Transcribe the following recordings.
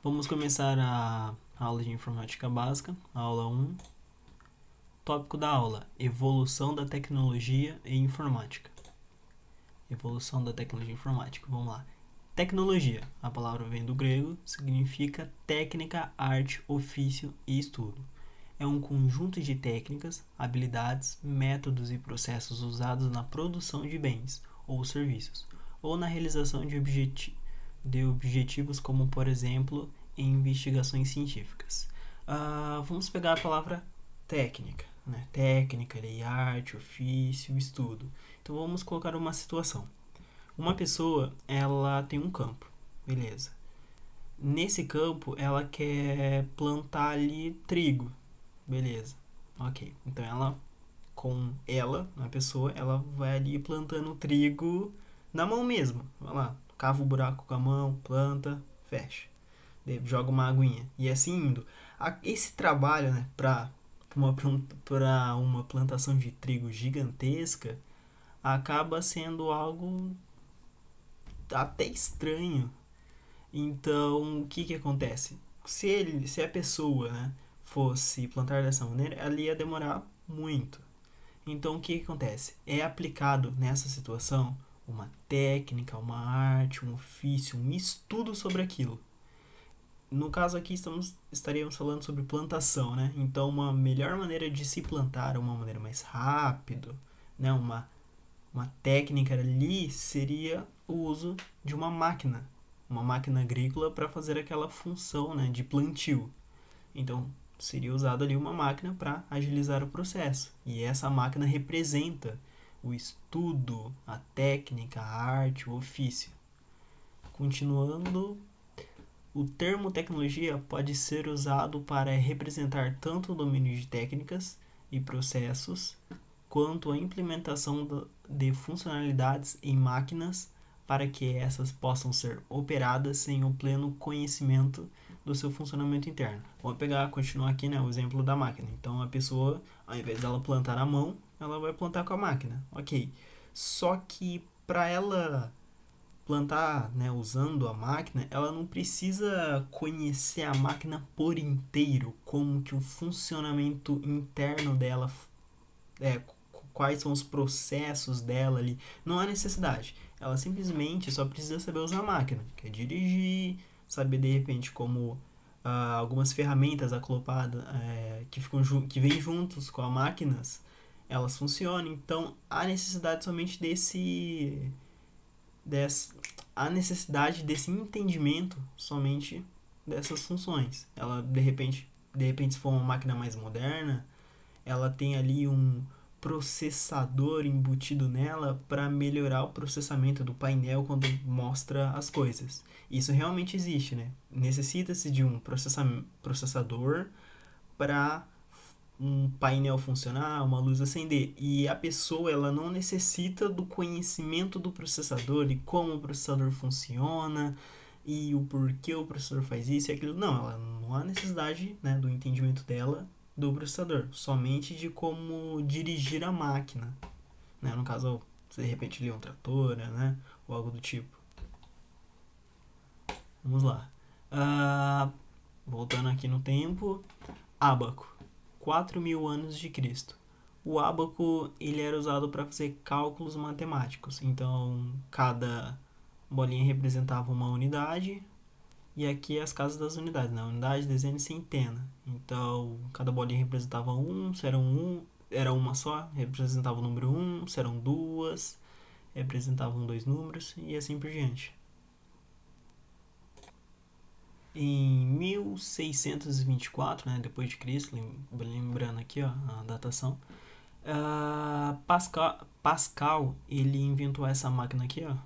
Vamos começar a aula de informática básica, aula 1. Tópico da aula: evolução da tecnologia e informática. Evolução da tecnologia e informática. Vamos lá. Tecnologia, a palavra vem do grego, significa técnica, arte, ofício e estudo. É um conjunto de técnicas, habilidades, métodos e processos usados na produção de bens ou serviços, ou na realização de objetivos como, por exemplo, em investigações científicas. Vamos pegar a palavra técnica, né? Técnica, arte, ofício, estudo. Então vamos colocar uma situação. Uma pessoa, ela tem um campo, beleza. Nesse campo, ela quer plantar ali trigo, beleza. Ok, então a pessoa, ela vai ali plantando trigo na mão mesmo. Vai lá, cava o buraco com a mão, planta, fecha. Joga uma aguinha. E assim indo. Esse trabalho, né, para uma plantação de trigo gigantesca, acaba sendo algo até estranho. Então, o que acontece? Se a pessoa, né, fosse plantar dessa maneira, ela ia demorar muito. Então, o que acontece? É aplicado nessa situação uma técnica, uma arte, um ofício, um estudo sobre aquilo. No caso aqui estaríamos falando sobre plantação, né? Então, uma melhor maneira de se plantar, uma maneira mais rápida, né? Uma técnica ali seria o uso de uma máquina agrícola para fazer aquela função, né, de plantio. Então, seria usado ali uma máquina para agilizar o processo. E essa máquina representa o estudo, a técnica, a arte, o ofício. Continuando, o termo tecnologia pode ser usado para representar tanto o domínio de técnicas e processos, quanto a implementação de funcionalidades em máquinas para que essas possam ser operadas sem o pleno conhecimento do seu funcionamento interno. Vamos continuar aqui, né, o exemplo da máquina. Então, a pessoa, ao invés dela plantar à mão, ela vai plantar com a máquina. Ok. Só que para ela plantar, né, usando a máquina, ela não precisa conhecer a máquina por inteiro, como que o funcionamento interno dela quais são os processos dela ali. Não há necessidade. Ela simplesmente só precisa saber usar a máquina. Quer dirigir, saber de repente como algumas ferramentas acopladas que vêm juntos com as máquinas, elas funcionam. Então há necessidade somente há necessidade desse entendimento somente dessas funções. Ela de repente se for uma máquina mais moderna, ela tem ali um processador embutido nela para melhorar o processamento do painel quando mostra as coisas. Isso realmente existe, né? Necessita-se de um processador para um painel funcionar, uma luz acender. E a pessoa, ela não necessita do conhecimento do processador e como o processador funciona e o porquê o processador faz isso e aquilo. Não, ela não há necessidade, né, do entendimento dela do processador, somente de como dirigir a máquina, né? No caso, de repente ali um trator, né? Ou algo do tipo. Vamos lá. Voltando aqui no tempo, ábaco, 4.000 anos de Cristo. O ábaco, ele era usado para fazer cálculos matemáticos. Então, cada bolinha representava uma unidade. E aqui as casas das unidades, né? Unidade, dezena e centena. Então, cada bolinha representava era uma só, representava o número 1, se eram duas, representavam dois números e assim por diante. Em 1624, né, depois de Cristo, lembrando aqui ó, a datação, Pascal ele inventou essa máquina aqui ó,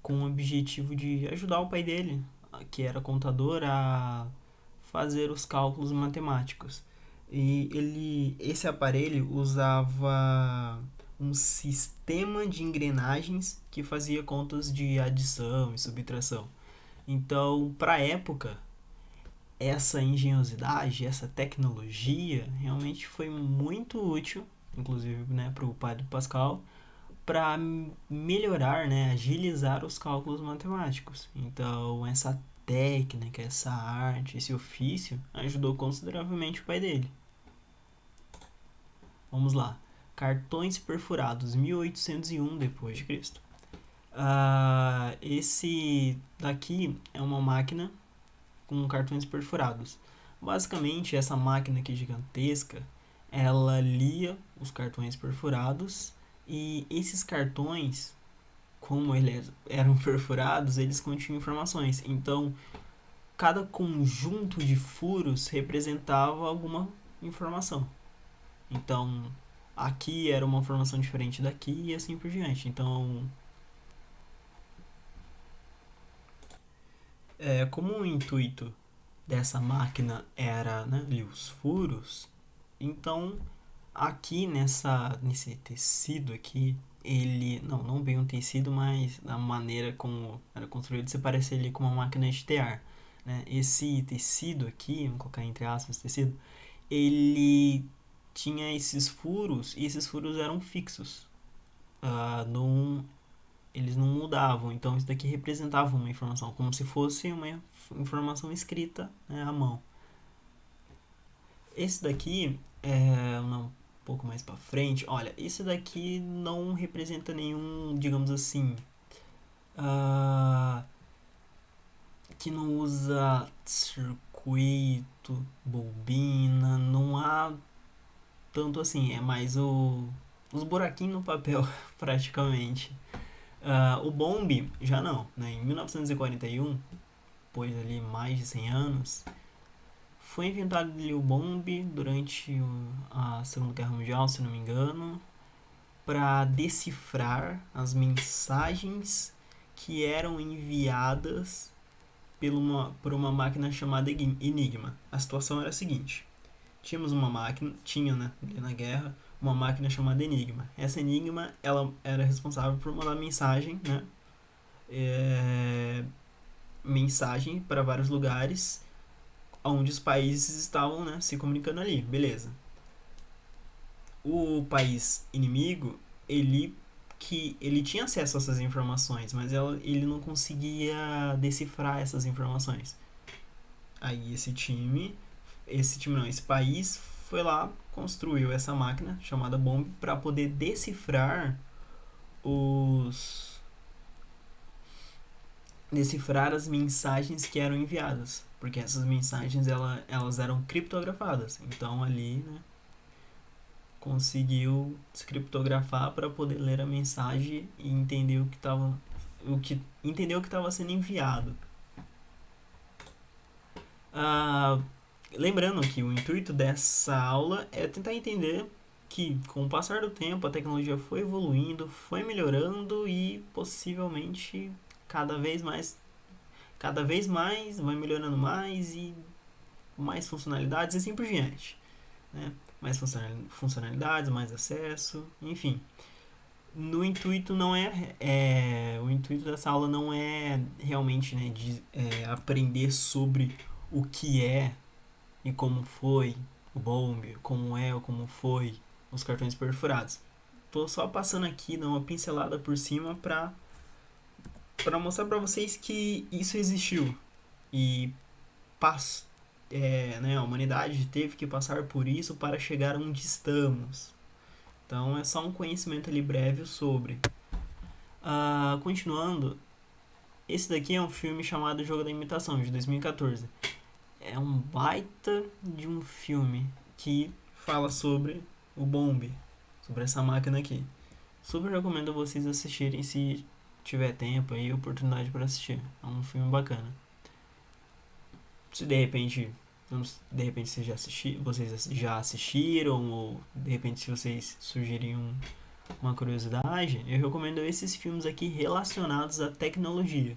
com o objetivo de ajudar o pai dele, que era contador, a fazer os cálculos matemáticos. E esse aparelho usava um sistema de engrenagens que fazia contas de adição e subtração. Então, para a época, essa engenhosidade, essa tecnologia realmente foi muito útil, inclusive, né, para o pai do Pascal, para melhorar, né, agilizar os cálculos matemáticos. Então, essa técnica, essa arte, esse ofício, ajudou consideravelmente o pai dele. Vamos lá. Cartões perfurados, 1801 depois de Cristo. Esse daqui é uma máquina com cartões perfurados. Basicamente, essa máquina aqui gigantesca, ela lia os cartões perfurados e esses cartões, como eles eram perfurados, eles continham informações. Então, cada conjunto de furos representava alguma informação. Então, aqui era uma informação diferente daqui e assim por diante. Então, como o intuito dessa máquina era, né, ler os furos, então aqui nesse tecido aqui, ele, não bem um tecido, mas a maneira como era construído, você parece ali com uma máquina de tear, né? Esse tecido aqui, vamos colocar entre aspas tecido, ele tinha esses furos e esses furos eram fixos. Eles não mudavam, então isso daqui representava uma informação, como se fosse uma informação escrita, né, à mão. Esse daqui um pouco mais para frente, olha, esse daqui não representa nenhum, digamos assim, que não usa circuito, bobina, não há tanto assim, é mais os buraquinhos no papel, praticamente. O bombe já não, né? Em 1941, depois ali mais de 100 anos, foi inventado ali o bombe durante a Segunda Guerra Mundial, se não me engano, para decifrar as mensagens que eram enviadas por uma máquina chamada Enigma. A situação era a seguinte: tínhamos uma máquina, né, ali na guerra, uma máquina chamada Enigma. Essa Enigma, ela era responsável por mandar mensagem, né, mensagem para vários lugares onde os países estavam, né, se comunicando ali, beleza. O país inimigo, ele tinha acesso a essas informações, mas ele não conseguia decifrar essas informações. Aí esse país foi lá, construiu essa máquina chamada bomba para poder decifrar as mensagens que eram enviadas, porque essas mensagens elas eram criptografadas. Então ali, né, conseguiu descriptografar para poder ler a mensagem e entender o que estava sendo enviado. Lembrando que o intuito dessa aula é tentar entender que, com o passar do tempo, a tecnologia foi evoluindo, foi melhorando e possivelmente cada vez mais vai melhorando mais e mais funcionalidades e assim por diante, né? Mais funcionalidades, mais acesso, enfim. O intuito dessa aula não é realmente, né, aprender sobre o que é e como foi o bombe, como é ou como foi os cartões perfurados. Tô só passando aqui, dando uma pincelada por cima para mostrar para vocês que isso existiu e né, a humanidade teve que passar por isso para chegar onde estamos. Então é só um conhecimento ali breve sobre. Continuando, esse daqui é um filme chamado Jogo da Imitação, de 2014. É um baita de um filme que fala sobre o bombe, sobre essa máquina aqui. Super recomendo vocês assistirem se tiver tempo e oportunidade para assistir. É um filme bacana. Se de repente vocês já assistiram, ou de repente se vocês sugerirem uma curiosidade, eu recomendo esses filmes aqui relacionados à tecnologia.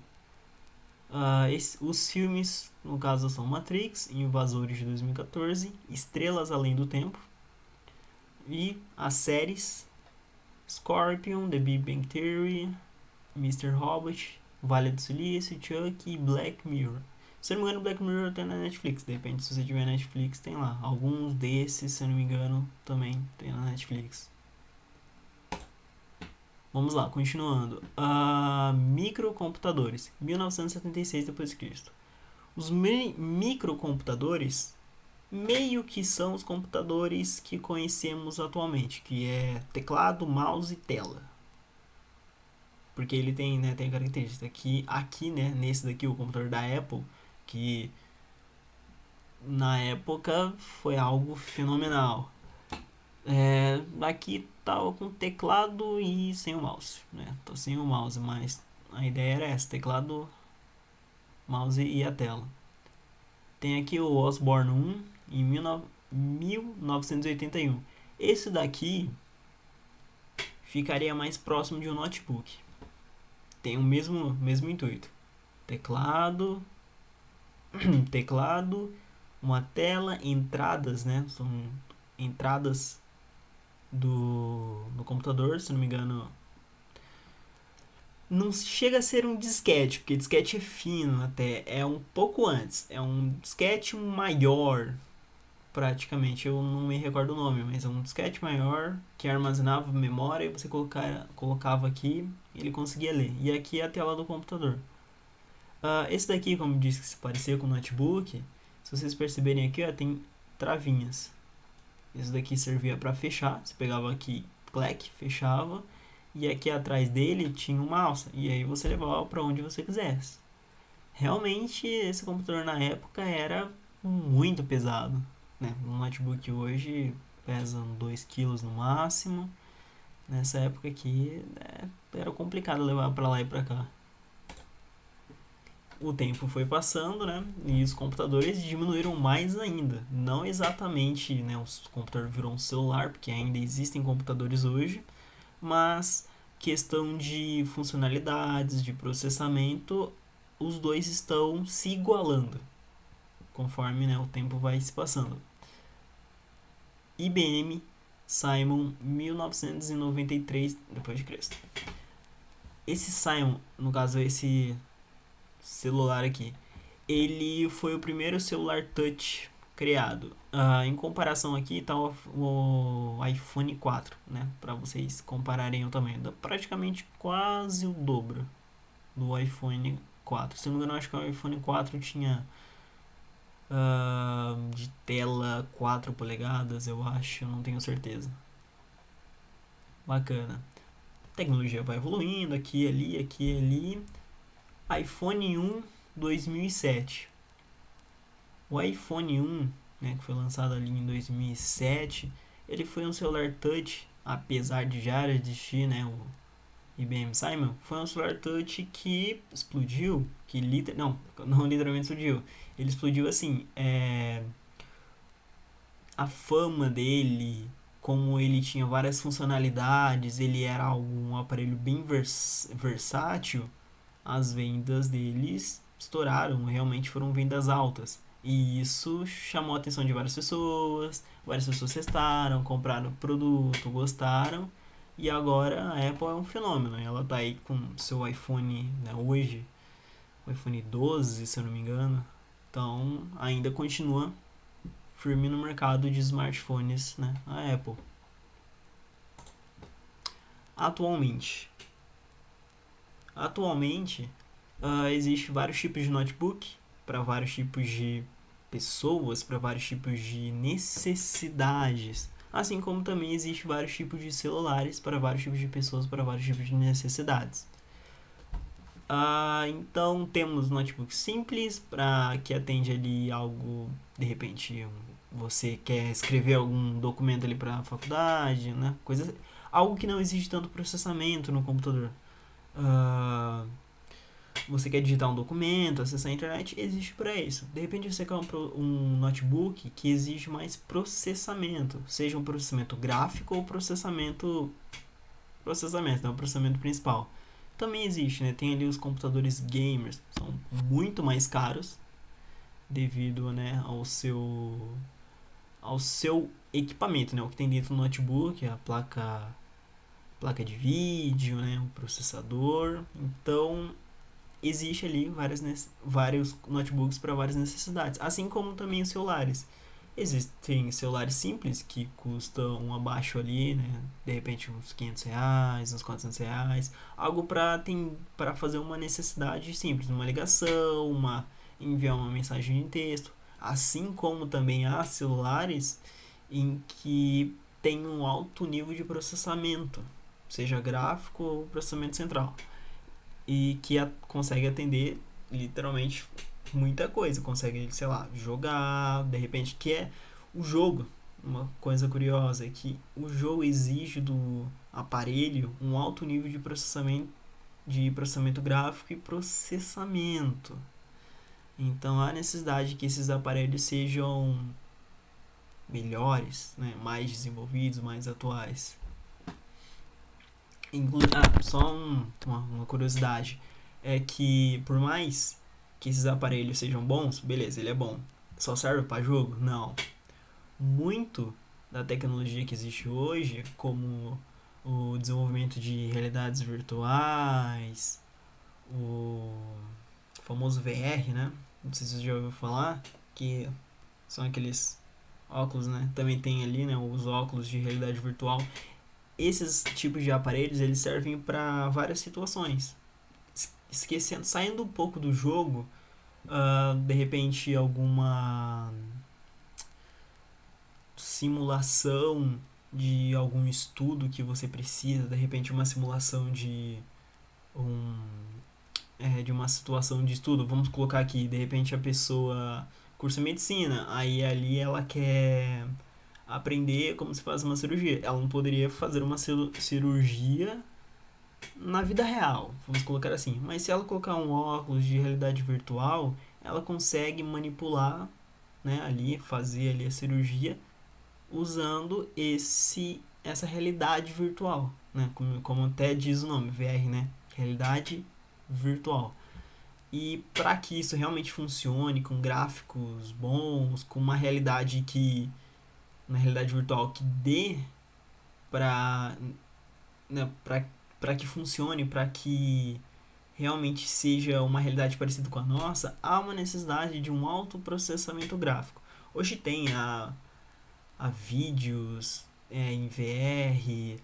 Os filmes, no caso, são Matrix, Invasores de 2014, Estrelas Além do Tempo, e as séries Scorpion, The Big Bang Theory, Mr. Robot, Vale do Silício, Chuck e Black Mirror. Se eu não me engano, Black Mirror tem na Netflix. De repente, se você tiver Netflix, tem lá. Alguns desses, se eu não me engano, também tem na Netflix. Vamos lá, continuando. Microcomputadores, 1976 d.C. Os microcomputadores meio que são os computadores que conhecemos atualmente, que é teclado, mouse e tela. Porque ele tem, né, tem a característica aqui, né, nesse daqui, o computador da Apple, que na época foi algo fenomenal. Aqui tava com teclado e sem o mouse, né? Tô sem o mouse, mas a ideia era essa, teclado, mouse e a tela. Tem aqui o Osborne 1 em 1981. Esse daqui ficaria mais próximo de um notebook. Tem o mesmo intuito. Teclado, uma tela, entradas, né? São entradas do computador, se não me engano. Não chega a ser um disquete, porque disquete é fino até, é um pouco antes, é um disquete maior, praticamente, eu não me recordo o nome, mas é um disquete maior que armazenava memória e você colocava aqui e ele conseguia ler. E aqui é a tela do computador. Esse daqui, como eu disse que se parecia com o notebook, se vocês perceberem aqui, ó, tem travinhas. Esse daqui servia para fechar, você pegava aqui, clac, fechava, e aqui atrás dele tinha uma alça, e aí você levava para onde você quisesse. Realmente, esse computador na época era muito pesado, né? Um notebook hoje pesa 2 kg no máximo. Nessa época aqui era complicado levar para lá e para cá. O tempo foi passando, né? E os computadores diminuíram mais ainda. Não exatamente, né? O computador virou um celular, porque ainda existem computadores hoje, mas questão de funcionalidades, de processamento, os dois estão se igualando conforme, né, o tempo vai se passando. IBM Simon 1993 depois de Cristo. Esse Simon, no caso esse celular aqui, ele foi o primeiro celular touch criado. Em comparação aqui está o iPhone 4, né? Para vocês compararem o tamanho, praticamente quase o dobro do iPhone 4. Se não me engano, acho que o iPhone 4 tinha de tela 4 polegadas, eu acho, não tenho certeza. Bacana. A tecnologia vai evoluindo aqui, ali. iPhone 1 2007. O iPhone 1, né, que foi lançado ali em 2007, ele foi um celular touch, apesar de já existir, né, o IBM Simon, foi um celular touch que explodiu, que não literalmente explodiu, ele explodiu assim, a fama dele, como ele tinha várias funcionalidades, ele era um aparelho bem versátil, as vendas deles estouraram, realmente foram vendas altas. E isso chamou a atenção de várias pessoas testaram, compraram o produto, gostaram. E agora a Apple é um fenômeno. Ela tá aí com seu iPhone, né, hoje, o iPhone 12, se eu não me engano. Então ainda continua firme no mercado de smartphones, né, a Apple. Atualmente existe vários tipos de notebook para vários tipos de pessoas, para vários tipos de necessidades, assim como também existe vários tipos de celulares para vários tipos de pessoas, para vários tipos de necessidades. Então temos notebook simples para que atende ali algo, de repente você quer escrever algum documento ali para a faculdade, né? Algo que não exige tanto processamento no computador. Você quer digitar um documento, acessar a internet, existe para isso. De repente você quer um notebook que exige mais processamento, seja um processamento gráfico ou processamento, né, o processamento principal. Também existe, né? Tem ali os computadores gamers, são muito mais caros devido, né, ao seu equipamento, né? O que tem dentro do notebook, a placa de vídeo, né, o processador. Então existe ali vários notebooks para várias necessidades, assim como também os celulares. Existem celulares simples que custam abaixo ali, né, de repente uns R$500, uns R$400, algo para fazer uma necessidade simples, uma ligação, enviar uma mensagem de texto, assim como também há celulares em que tem um alto nível de processamento, seja gráfico ou processamento central, e que consegue atender literalmente muita coisa, consegue, sei lá, jogar, de repente, que é o jogo. Uma coisa curiosa é que o jogo exige do aparelho um alto nível de processamento gráfico e processamento. Então há necessidade que esses aparelhos sejam melhores, né, mais desenvolvidos, mais atuais. Só uma curiosidade é que por mais que esses aparelhos sejam bons, beleza, ele é bom. Só serve para jogo? Não. Muito da tecnologia que existe hoje, como o desenvolvimento de realidades virtuais, o famoso VR, né? Não sei se você já ouviu falar, que são aqueles óculos, né? Também tem ali, né, os óculos de realidade virtual. Esses tipos de aparelhos, eles servem para várias situações. Esquecendo, saindo um pouco do jogo, de repente alguma simulação de algum estudo que você precisa, de repente uma simulação um, de uma situação de estudo. Vamos colocar aqui, de repente a pessoa cursa medicina, aí ali ela quer aprender como se faz uma cirurgia. Ela não poderia fazer uma cirurgia na vida real, vamos colocar assim. Mas se ela colocar um óculos de realidade virtual, ela consegue manipular, né, ali, fazer ali a cirurgia usando essa realidade virtual, né? Como até diz o nome, VR, né? Realidade virtual. E para que isso realmente funcione com gráficos bons, com uma realidade virtual que dê para, né, para que funcione, para que realmente seja uma realidade parecida com a nossa, há uma necessidade de um alto processamento gráfico. Hoje tem a vídeos em VR,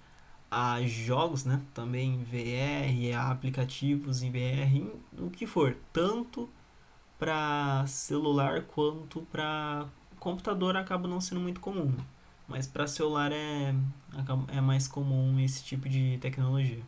a jogos, né, também em VR, a aplicativos em VR, o que for, tanto para celular quanto para computador acaba não sendo muito comum, mas para celular é mais comum esse tipo de tecnologia.